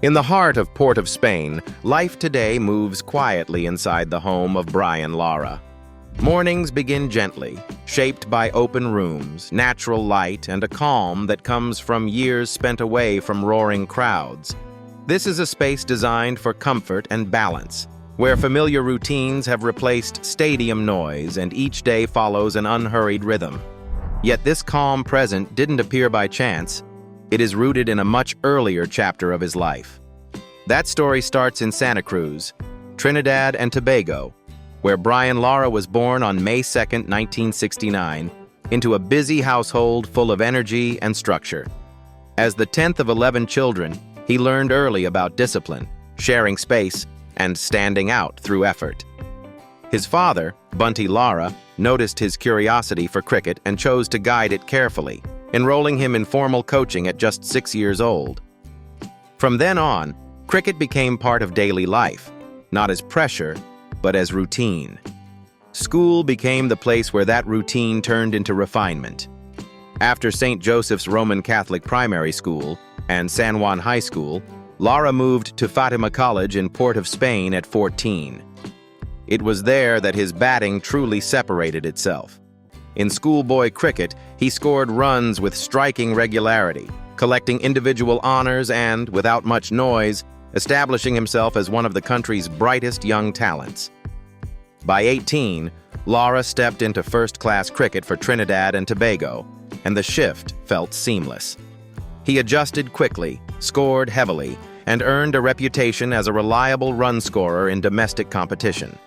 In the heart of Port of Spain, life today moves quietly inside the home of Brian Lara. Mornings begin gently, shaped by open rooms, natural light, and a calm that comes from years spent away from roaring crowds. This is a space designed for comfort and balance, where familiar routines have replaced stadium noise and each day follows an unhurried rhythm. Yet this calm present didn't appear by chance. It is rooted in a much earlier chapter of his life. That story starts in Santa Cruz, Trinidad and Tobago, where Brian Lara was born on May 2, 1969, into a busy household full of energy and structure. As the 10th of 11 children, he learned early about discipline, sharing space, and standing out through effort. His father, Bunty Lara, noticed his curiosity for cricket and chose to guide it carefully, enrolling him in formal coaching at just 6 years old. From then on, cricket became part of daily life, not as pressure, but as routine. School became the place where that routine turned into refinement. After St. Joseph's Roman Catholic Primary School and San Juan High School, Lara moved to Fatima College in Port of Spain at 14. It was there that his batting truly separated itself. In schoolboy cricket, he scored runs with striking regularity, collecting individual honors and, without much noise, establishing himself as one of the country's brightest young talents. By 18, Lara stepped into first-class cricket for Trinidad and Tobago, and the shift felt seamless. He adjusted quickly, scored heavily, and earned a reputation as a reliable run scorer in domestic competition.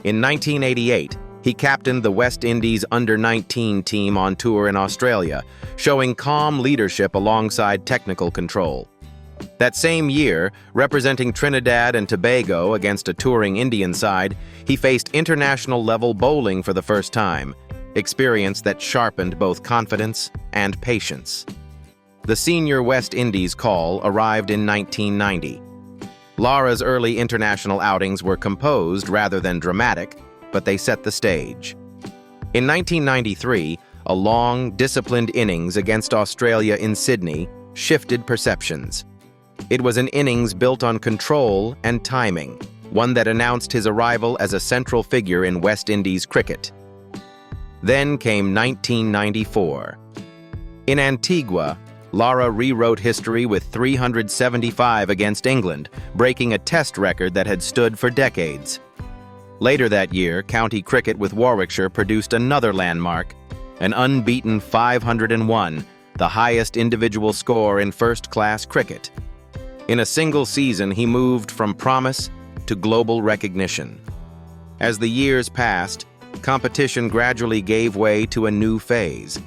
In 1988, he captained the West Indies under-19 team on tour in Australia, showing calm leadership alongside technical control. That same year, representing Trinidad and Tobago against a touring Indian side, he faced international-level bowling for the first time, experience that sharpened both confidence and patience. The senior West Indies call arrived in 1990. Lara's early international outings were composed rather than dramatic, but they set the stage. In 1993, a long, disciplined innings against Australia in Sydney shifted perceptions. It was an innings built on control and timing, one that announced his arrival as a central figure in West Indies cricket. Then came 1994. In Antigua, Lara rewrote history with 375 against England, breaking a test record that had stood for decades. Later that year, county cricket with Warwickshire produced another landmark, an unbeaten 501, the highest individual score in first-class cricket. In a single season, he moved from promise to global recognition. As the years passed, competition gradually gave way to a new phase.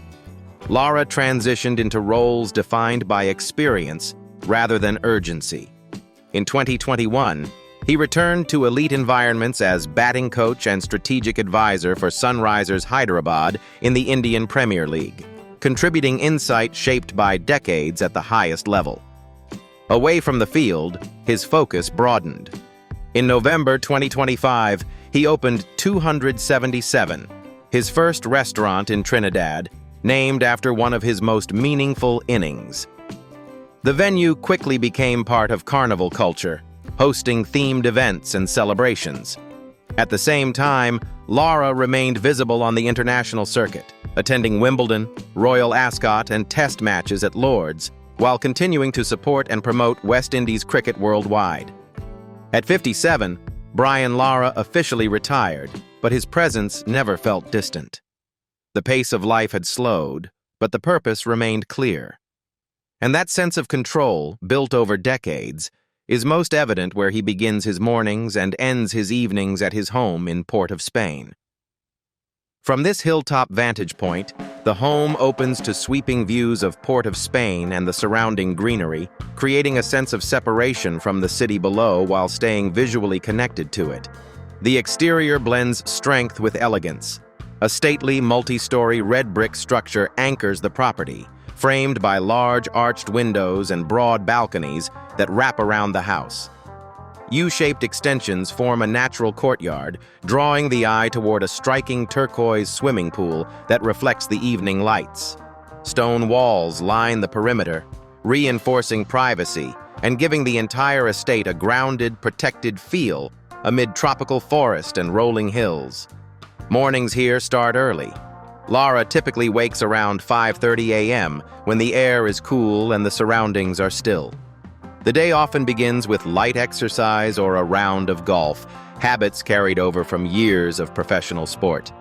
Lara transitioned into roles defined by experience rather than urgency. In 2021, he returned to elite environments as batting coach and strategic advisor for Sunrisers Hyderabad in the Indian Premier League, contributing insight shaped by decades at the highest level. Away from the field, his focus broadened. In November 2025, he opened 277, his first restaurant in Trinidad, named after one of his most meaningful innings. The venue quickly became part of carnival culture, hosting themed events and celebrations. At the same time, Lara remained visible on the international circuit, attending Wimbledon, Royal Ascot, and Test matches at Lord's, while continuing to support and promote West Indies cricket worldwide. At 57, Brian Lara officially retired, but his presence never felt distant. The pace of life had slowed, but the purpose remained clear. And that sense of control, built over decades, is most evident where he begins his mornings and ends his evenings at his home in Port of Spain. From this hilltop vantage point, the home opens to sweeping views of Port of Spain and the surrounding greenery, creating a sense of separation from the city below while staying visually connected to it. The exterior blends strength with elegance. A stately, multi-story red brick structure anchors the property, framed by large arched windows and broad balconies that wrap around the house. U-shaped extensions form a natural courtyard, drawing the eye toward a striking turquoise swimming pool that reflects the evening lights. Stone walls line the perimeter, reinforcing privacy, and giving the entire estate a grounded, protected feel amid tropical forest and rolling hills. Mornings here start early. Lara typically wakes around 5:30 a.m. when the air is cool and the surroundings are still. The day often begins with light exercise or a round of golf, habits carried over from years of professional sport.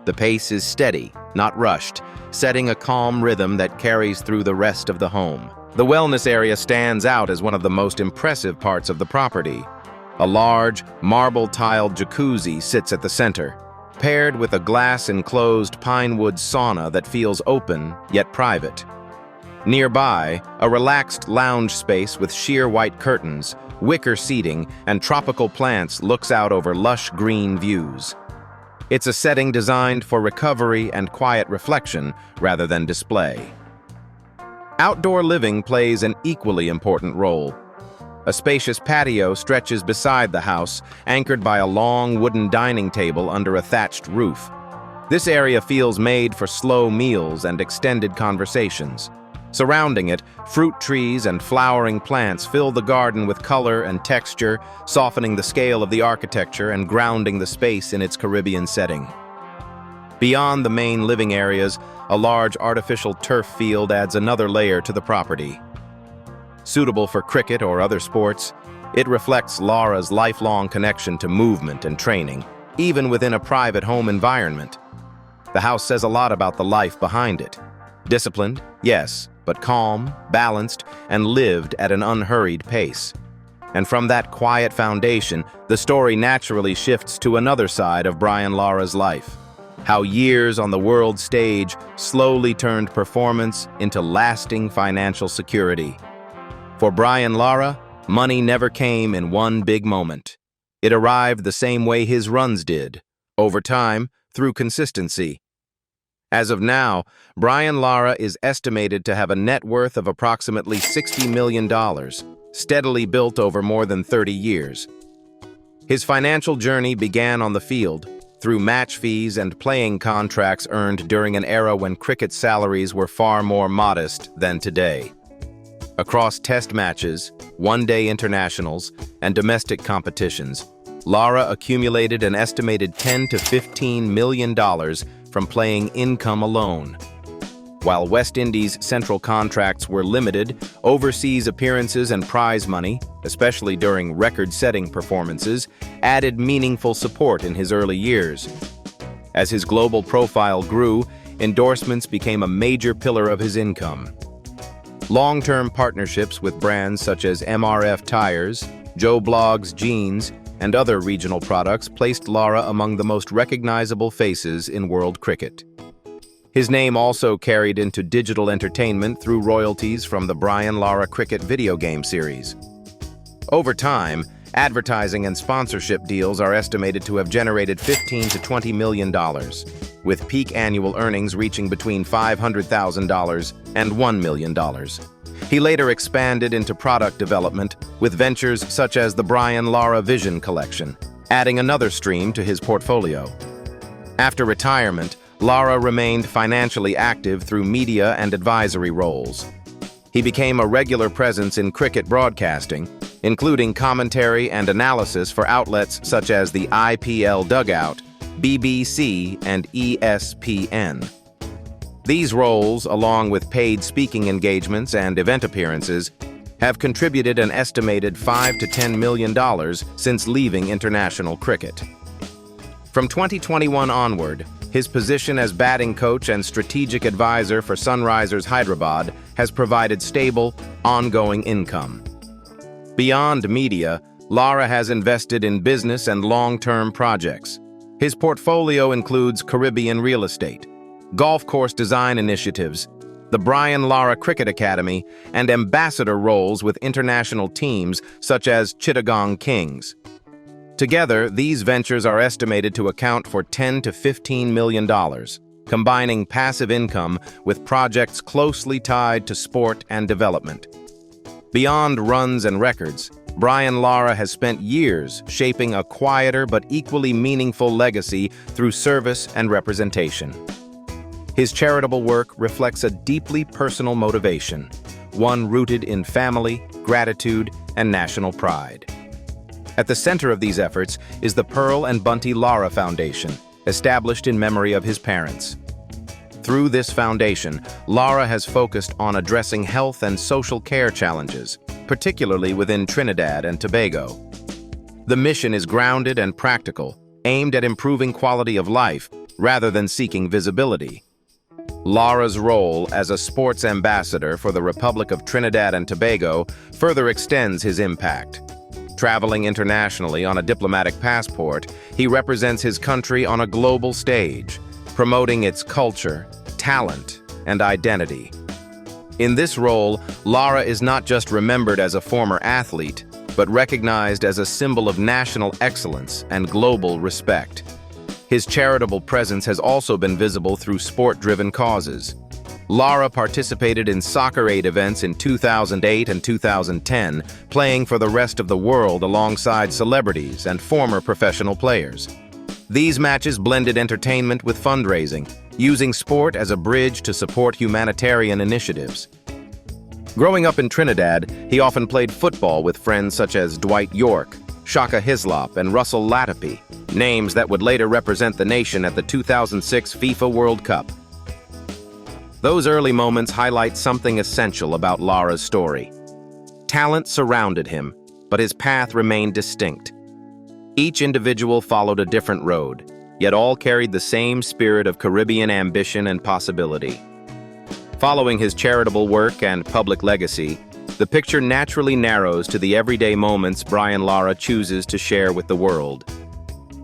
The pace is steady, not rushed, setting a calm rhythm that carries through the rest of the home. The wellness area stands out as one of the most impressive parts of the property. A large, marble-tiled jacuzzi sits at the center, paired with a glass-enclosed pinewood sauna that feels open yet private. Nearby, a relaxed lounge space with sheer white curtains, wicker seating, and tropical plants looks out over lush green views. It's a setting designed for recovery and quiet reflection rather than display. Outdoor living plays an equally important role. A spacious patio stretches beside the house, anchored by a long wooden dining table under a thatched roof. This area feels made for slow meals and extended conversations. Surrounding it, fruit trees and flowering plants fill the garden with color and texture, softening the scale of the architecture and grounding the space in its Caribbean setting. Beyond the main living areas, a large artificial turf field adds another layer to the property. Suitable for cricket or other sports, it reflects Lara's lifelong connection to movement and training, even within a private home environment. The house says a lot about the life behind it. Disciplined, yes, but calm, balanced, and lived at an unhurried pace. And from that quiet foundation, the story naturally shifts to another side of Brian Lara's life. How years on the world stage slowly turned performance into lasting financial security. For Brian Lara, money never came in one big moment. It arrived the same way his runs did, over time, through consistency. As of now, Brian Lara is estimated to have a net worth of approximately $60 million, steadily built over more than 30 years. His financial journey began on the field, through match fees and playing contracts earned during an era when cricket salaries were far more modest than today. Across test matches, one-day internationals, and domestic competitions, Lara accumulated an estimated $10 to $15 million from playing income alone. While West Indies' central contracts were limited, overseas appearances and prize money, especially during record-setting performances, added meaningful support in his early years. As his global profile grew, endorsements became a major pillar of his income. Long-term partnerships with brands such as MRF Tires, Joe Blogg's Jeans, and other regional products placed Lara among the most recognizable faces in world cricket. His name also carried into digital entertainment through royalties from the Brian Lara cricket video game series. Over time, advertising and sponsorship deals are estimated to have generated $15 to $20 million, with peak annual earnings reaching between $500,000 and $1 million. He later expanded into product development with ventures such as the Brian Lara Vision Collection, adding another stream to his portfolio. After retirement, Lara remained financially active through media and advisory roles. He became a regular presence in cricket broadcasting, including commentary and analysis for outlets such as the IPL Dugout, BBC, and ESPN. These roles, along with paid speaking engagements and event appearances, have contributed an estimated $5 to $10 million since leaving international cricket. From 2021 onward, his position as batting coach and strategic advisor for Sunrisers Hyderabad has provided stable, ongoing income. Beyond media, Lara has invested in business and long-term projects. His portfolio includes Caribbean real estate, golf course design initiatives, the Brian Lara Cricket Academy, and ambassador roles with international teams such as Chittagong Kings. Together, these ventures are estimated to account for $10 to $15 million, combining passive income with projects closely tied to sport and development. Beyond runs and records, Brian Lara has spent years shaping a quieter but equally meaningful legacy through service and representation. His charitable work reflects a deeply personal motivation, one rooted in family, gratitude, and national pride. At the center of these efforts is the Pearl and Bunty Lara Foundation, established in memory of his parents. Through this foundation, Lara has focused on addressing health and social care challenges, particularly within Trinidad and Tobago. The mission is grounded and practical, aimed at improving quality of life rather than seeking visibility. Lara's role as a sports ambassador for the Republic of Trinidad and Tobago further extends his impact. Traveling internationally on a diplomatic passport, he represents his country on a global stage, promoting its culture, talent, and identity. In this role, Lara is not just remembered as a former athlete, but recognized as a symbol of national excellence and global respect. His charitable presence has also been visible through sport-driven causes. Lara participated in Soccer Aid events in 2008 and 2010, playing for the rest of the world alongside celebrities and former professional players. These matches blended entertainment with fundraising, using sport as a bridge to support humanitarian initiatives. Growing up in Trinidad, he often played football with friends such as Dwight York, Shaka Hislop, and Russell Latipi, names that would later represent the nation at the 2006 FIFA World Cup. Those early moments highlight something essential about Lara's story. Talent surrounded him, but his path remained distinct. Each individual followed a different road, yet all carried the same spirit of Caribbean ambition and possibility. Following his charitable work and public legacy, the picture naturally narrows to the everyday moments Brian Lara chooses to share with the world.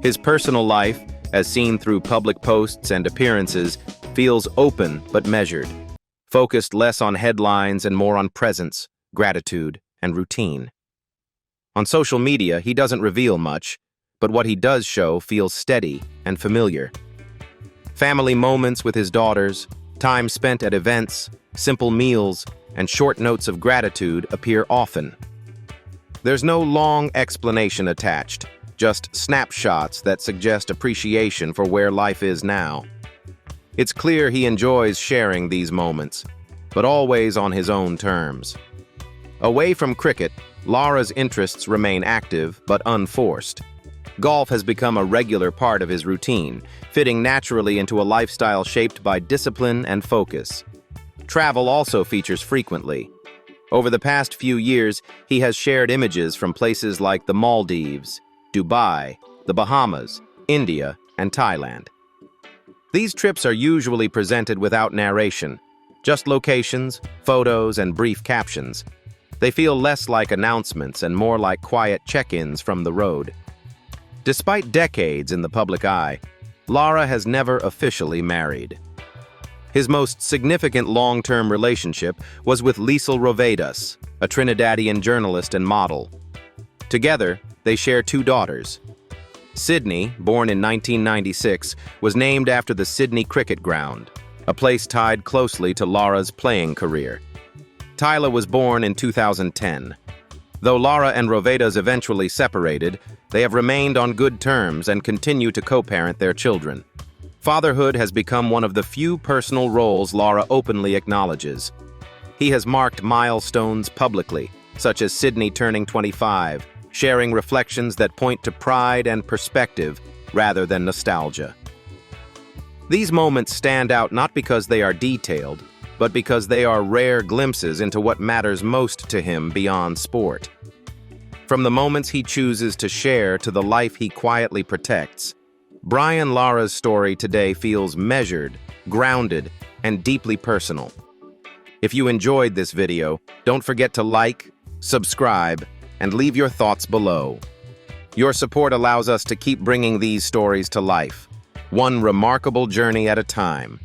His personal life, as seen through public posts and appearances, feels open but measured, focused less on headlines and more on presence, gratitude, and routine. On social media, he doesn't reveal much, but what he does show feels steady and familiar. Family moments with his daughters, time spent at events, simple meals, and short notes of gratitude appear often. There's no long explanation attached, just snapshots that suggest appreciation for where life is now. It's clear he enjoys sharing these moments, but always on his own terms. Away from cricket, Lara's interests remain active but unforced. Golf has become a regular part of his routine, fitting naturally into a lifestyle shaped by discipline and focus. Travel also features frequently. Over the past few years, he has shared images from places like the Maldives, Dubai, the Bahamas, India, and Thailand. These trips are usually presented without narration, just locations, photos, and brief captions. They feel less like announcements and more like quiet check-ins from the road. Despite decades in the public eye, Lara has never officially married. His most significant long-term relationship was with Liesl Rovedas, a Trinidadian journalist and model. Together, they share two daughters. Sydney, born in 1996, was named after the Sydney Cricket Ground, a place tied closely to Lara's playing career. Tyla was born in 2010. Though Lara and Rovedas eventually separated, they have remained on good terms and continue to co-parent their children. Fatherhood has become one of the few personal roles Lara openly acknowledges. He has marked milestones publicly, such as Sydney turning 25, sharing reflections that point to pride and perspective rather than nostalgia. These moments stand out not because they are detailed, but because they are rare glimpses into what matters most to him beyond sport. From the moments he chooses to share to the life he quietly protects, Brian Lara's story today feels measured, grounded, and deeply personal. If you enjoyed this video, don't forget to like, subscribe, and leave your thoughts below. Your support allows us to keep bringing these stories to life, one remarkable journey at a time.